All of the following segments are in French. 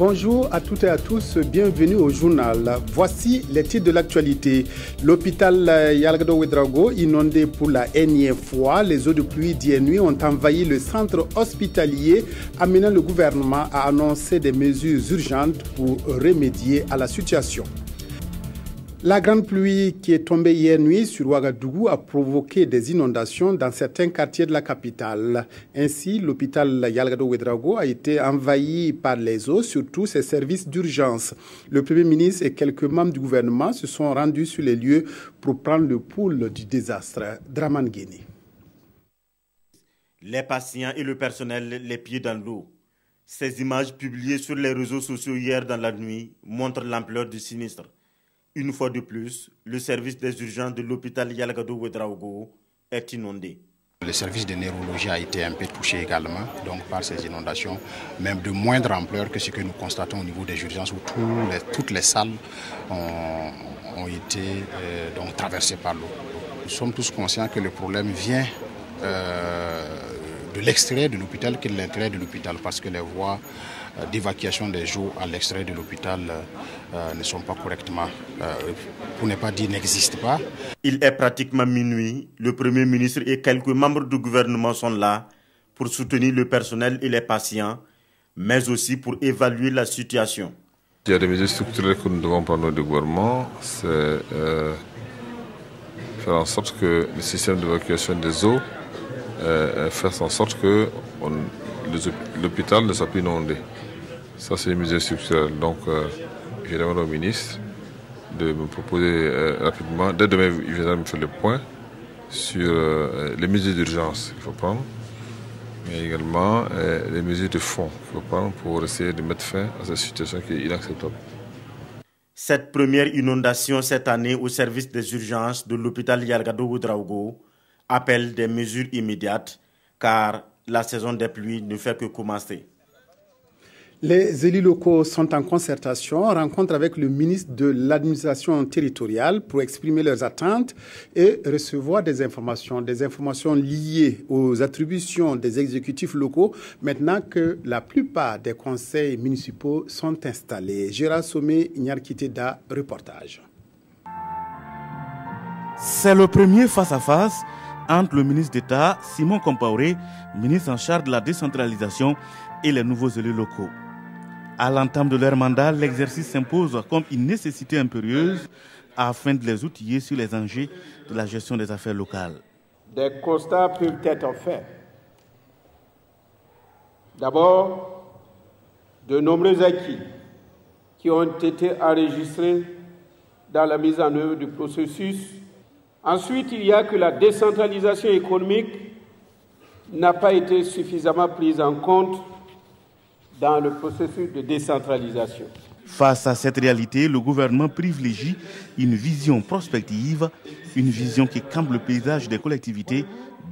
Bonjour à toutes et à tous, bienvenue au journal. Voici les titres de l'actualité. L'hôpital Yalgado Ouedraogo, inondé pour la énième fois, les eaux de pluie d'hier nuit ont envahi le centre hospitalier, amenant le gouvernement à annoncer des mesures urgentes pour remédier à la situation. La grande pluie qui est tombée hier nuit sur Ouagadougou a provoqué des inondations dans certains quartiers de la capitale. Ainsi, l'hôpital Yalgado Ouedraogo a été envahi par les eaux, surtout ses services d'urgence. Le Premier ministre et quelques membres du gouvernement se sont rendus sur les lieux pour prendre le pouls du désastre. Draman Guéné. Les patients et le personnel les pieds dans l'eau. Ces images publiées sur les réseaux sociaux hier dans la nuit montrent l'ampleur du sinistre. Une fois de plus, le service des urgences de l'hôpital Yalgado Ouedraogo est inondé. Le service de neurologie a été un peu touché également donc par ces inondations, même de moindre ampleur que ce que nous constatons au niveau des urgences où toutes les salles ont été donc traversées par l'eau. Nous sommes tous conscients que le problème vient de l'extérieur de l'hôpital que de l'intérieur de l'hôpital parce que les voies d'évacuation des eaux à l'extérieur de l'hôpital ne sont pas correctement, pour ne pas dire n'existent pas. Il est pratiquement minuit. Le Premier ministre et quelques membres du gouvernement sont là pour soutenir le personnel et les patients, mais aussi pour évaluer la situation. Il y a des mesures structurelles que nous devons prendre du gouvernement, c'est faire en sorte que le système d'évacuation des eaux fasse en sorte que l'hôpital ne soit plus inondé. Ça, c'est une mesure structurelle. Donc, je demande au ministre de me proposer rapidement, dès demain, il viendra me faire le point sur les mesures d'urgence qu'il faut prendre, mais également les mesures de fond qu'il faut prendre pour essayer de mettre fin à cette situation qui est inacceptable. Cette première inondation cette année au service des urgences de l'hôpital Yalgado Ouedraogo appelle des mesures immédiates, car la saison des pluies ne fait que commencer. Les élus locaux sont en concertation, en rencontre avec le ministre de l'administration territoriale pour exprimer leurs attentes et recevoir des informations liées aux attributions des exécutifs locaux, maintenant que la plupart des conseils municipaux sont installés. Gérard Somé, Nyarkiteda, reportage. C'est le premier face-à-face entre le ministre d'État, Simon Compaoré, ministre en charge de la décentralisation, et les nouveaux élus locaux. À l'entame de leur mandat, l'exercice s'impose comme une nécessité impérieuse afin de les outiller sur les enjeux de la gestion des affaires locales. Des constats peuvent être faits. D'abord, de nombreux acquis qui ont été enregistrés dans la mise en œuvre du processus. Ensuite, il y a que la décentralisation économique n'a pas été suffisamment prise en compte dans le processus de décentralisation. Face à cette réalité, le gouvernement privilégie une vision prospective, une vision qui campe le paysage des collectivités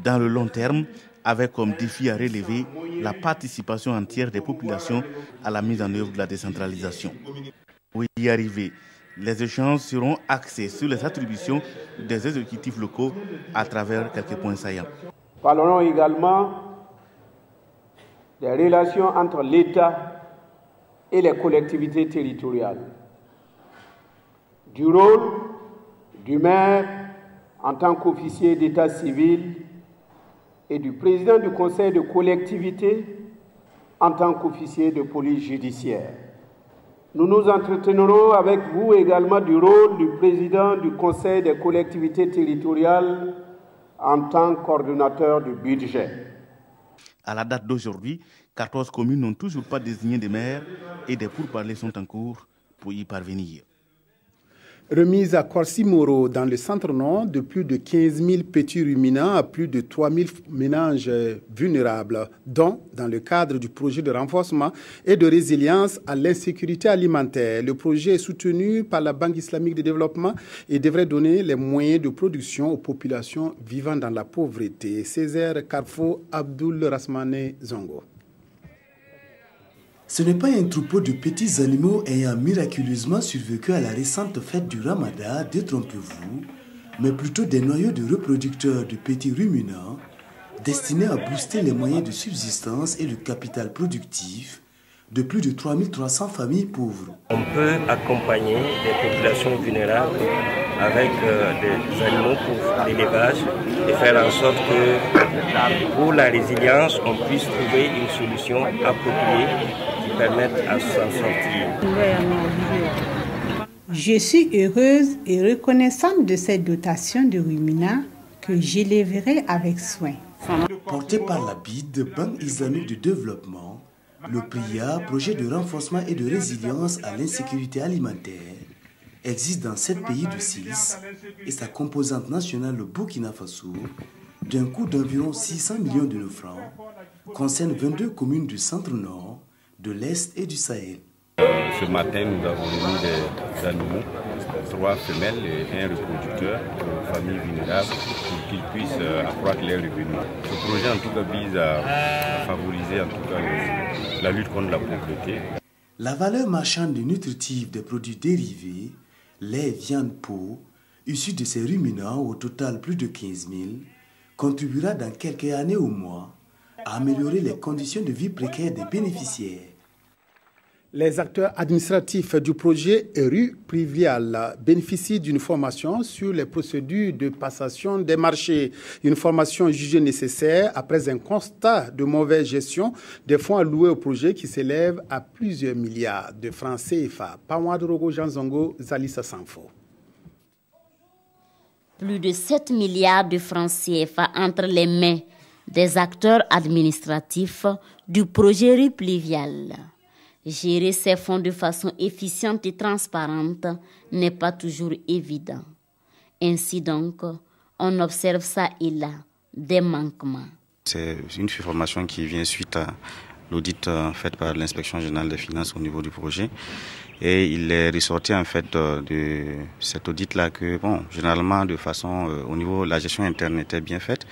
dans le long terme, avec comme défi à relever la participation entière des populations à la mise en œuvre de la décentralisation. Pour y arriver, les échanges seront axés sur les attributions des exécutifs locaux à travers quelques points saillants. Parlerons également des relations entre l'État et les collectivités territoriales, du rôle du maire en tant qu'officier d'état civil et du président du conseil de collectivité en tant qu'officier de police judiciaire. Nous nous entretiendrons avec vous également du rôle du président du conseil des collectivités territoriales en tant que coordonnateur du budget. À la date d'aujourd'hui, 14 communes n'ont toujours pas désigné des maires et des pourparlers sont en cours pour y parvenir. Remise à Corsimoro, dans le centre-nord, de plus de 15 000 petits ruminants à plus de 3 000 ménages vulnérables, dont dans le cadre du projet de renforcement et de résilience à l'insécurité alimentaire. Le projet est soutenu par la Banque islamique de développement et devrait donner les moyens de production aux populations vivant dans la pauvreté. Césaire Carfo, Abdul Rasmane Zongo. Ce n'est pas un troupeau de petits animaux ayant miraculeusement survécu à la récente fête du Ramadan, détrompez-vous, mais plutôt des noyaux de reproducteurs de petits ruminants destinés à booster les moyens de subsistance et le capital productif de plus de 3300 familles pauvres. On peut accompagner des populations vulnérables avec des animaux pour l'élevage et faire en sorte que pour la résilience, on puisse trouver une solution appropriée qui permette à s'en sortir. Je suis heureuse et reconnaissante de cette dotation de ruminants que j'élèverai avec soin. Porté par la BID, Banque islamique de développement, le PRIA, projet de renforcement et de résilience à l'insécurité alimentaire, existe dans 7 pays de 6 et sa composante nationale, le Burkina Faso, d'un coût d'environ 600 millions de nos francs, concerne 22 communes du centre-nord, de l'Est et du Sahel. Ce matin, nous avons mis des animaux, 3 femelles et un reproducteur aux familles vulnérables pour qu'ils puissent accroître leurs revenus. Ce projet en tout cas vise à favoriser en tout cas la lutte contre la pauvreté. La valeur marchande et nutritive des produits dérivés, lait, viande, peau, issus de ces ruminants, au total plus de 15 000, contribuera dans quelques années au moins à améliorer les conditions de vie précaires des bénéficiaires. Les acteurs administratifs du projet rue Privial bénéficient d'une formation sur les procédures de passation des marchés. Une formation jugée nécessaire après un constat de mauvaise gestion des fonds alloués au projet qui s'élève à plusieurs milliards de francs CFA. Pawadorogo Janzongo, Zalissa Sanfo. Plus de 7 milliards de francs CFA entre les mains des acteurs administratifs du projet rue Privial. Gérer ces fonds de façon efficiente et transparente n'est pas toujours évident. Ainsi donc, on observe ça et là, des manquements. C'est une formation qui vient suite à l'audit fait par l'inspection générale des finances au niveau du projet. Et il est ressorti en fait de cet audit-là que, bon, généralement de façon, au niveau de la gestion interne était bien faite,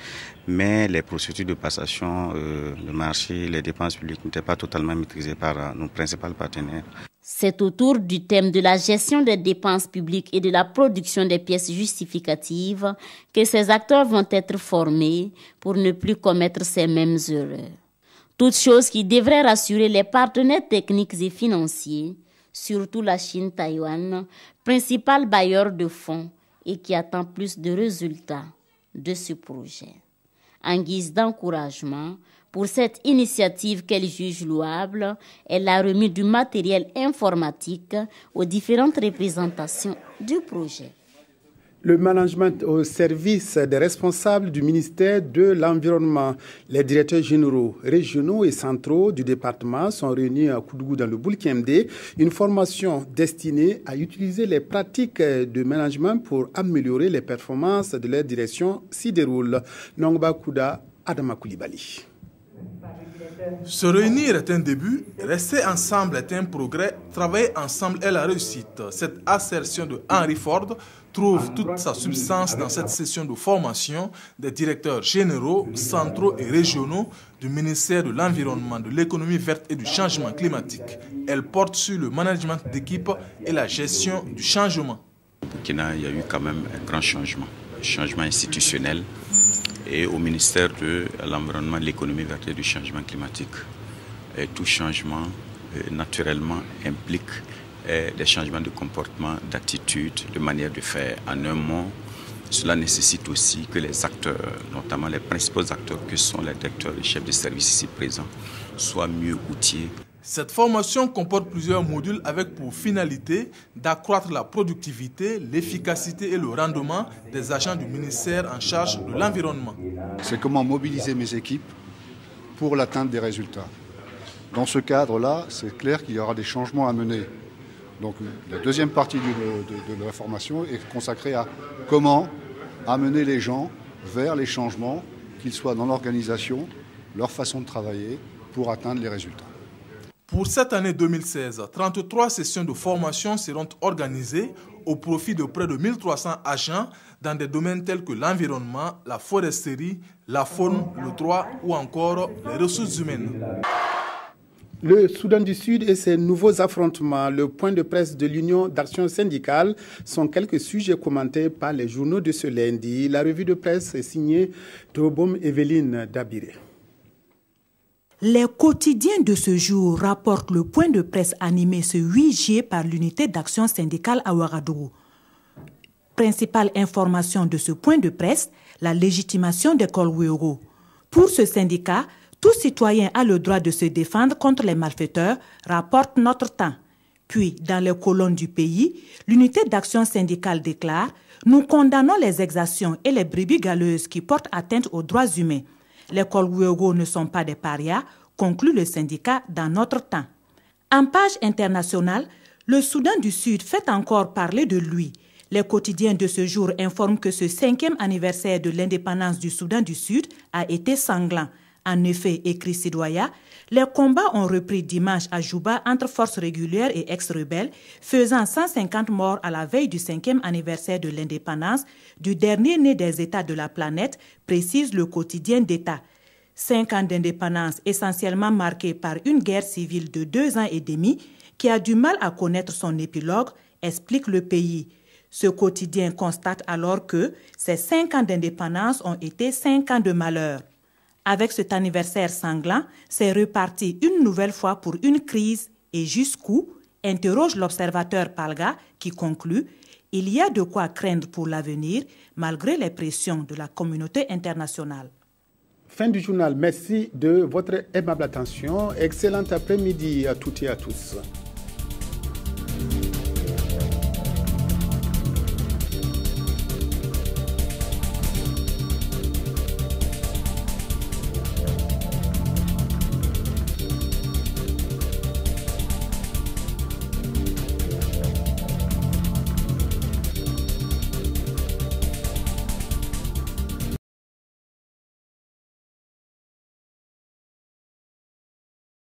mais les procédures de passation de marché, les dépenses publiques n'étaient pas totalement maîtrisées par nos principaux partenaires. C'est autour du thème de la gestion des dépenses publiques et de la production des pièces justificatives que ces acteurs vont être formés pour ne plus commettre ces mêmes erreurs. Toutes choses qui devraient rassurer les partenaires techniques et financiers, surtout la Chine, Taïwan, principal bailleur de fonds et qui attend plus de résultats de ce projet. En guise d'encouragement, pour cette initiative qu'elle juge louable, elle a remis du matériel informatique aux différentes représentations du projet. Le management au service des responsables du ministère de l'Environnement. Les directeurs généraux, régionaux et centraux du département sont réunis à Koudougou dans le Boulkemdé. Une formation destinée à utiliser les pratiques de management pour améliorer les performances de leur direction s'y déroule. Nongba Kouda, Adama Koulibaly. Se réunir est un début, rester ensemble est un progrès, travailler ensemble est la réussite. Cette assertion de Henry Ford trouve toute sa substance dans cette session de formation des directeurs généraux, centraux et régionaux du ministère de l'Environnement, de l'économie verte et du changement climatique. Elle porte sur le management d'équipe et la gestion du changement. Au Burkina, il y a eu quand même un grand changement, institutionnel. Et au ministère de l'Environnement, de l'économie verte et du changement climatique. Et tout changement, naturellement, implique des changements de comportement, d'attitude, de manière de faire. En un mot, cela nécessite aussi que les acteurs, notamment les principaux acteurs que sont les directeurs et chefs de service ici présents, soient mieux outillés. Cette formation comporte plusieurs modules avec pour finalité d'accroître la productivité, l'efficacité et le rendement des agents du ministère en charge de l'environnement. C'est comment mobiliser mes équipes pour l'atteinte des résultats. Dans ce cadre-là, c'est clair qu'il y aura des changements à mener Donc la deuxième partie de la formation est consacrée à comment amener les gens vers les changements, qu'ils soient dans l'organisation, leur façon de travailler, pour atteindre les résultats. Pour cette année 2016, 33 sessions de formation seront organisées au profit de près de 1300 agents dans des domaines tels que l'environnement, la foresterie, la faune, le droit ou encore les ressources humaines. Le Soudan du Sud et ses nouveaux affrontements, le point de presse de l'Union d'action syndicale sont quelques sujets commentés par les journaux de ce lundi. La revue de presse est signée Tobom Evelyne Dabiré. Les quotidiens de ce jour rapportent le point de presse animé ce 8 juillet par l'unité d'action syndicale à Ouagadougou. Principale information de ce point de presse, la légitimation des Kolwego. Pour ce syndicat, tout citoyen a le droit de se défendre contre les malfaiteurs, rapporte Notre Temps. Puis, dans les colonnes du pays, l'unité d'action syndicale déclare « Nous condamnons les exactions et les brebis galeuses qui portent atteinte aux droits humains. Les Kolwego ne sont pas des parias », conclut le syndicat dans Notre Temps. En page internationale, le Soudan du Sud fait encore parler de lui. Les quotidiens de ce jour informent que ce 5e anniversaire de l'indépendance du Soudan du Sud a été sanglant. En effet, écrit Sidoya, les combats ont repris dimanche à Juba entre forces régulières et ex-rebelles, faisant 150 morts à la veille du 5e anniversaire de l'indépendance du dernier né des États de la planète, précise le quotidien d'État. 5 ans d'indépendance essentiellement marqués par une guerre civile de 2 ans et demi qui a du mal à connaître son épilogue, explique le pays. Ce quotidien constate alors que ces 5 ans d'indépendance ont été 5 ans de malheur. Avec cet anniversaire sanglant, c'est reparti une nouvelle fois pour une crise. Et jusqu'où, interroge l'observateur Palga qui conclut « Il y a de quoi craindre pour l'avenir malgré les pressions de la communauté internationale ». Fin du journal. Merci de votre aimable attention. Excellent après-midi à toutes et à tous.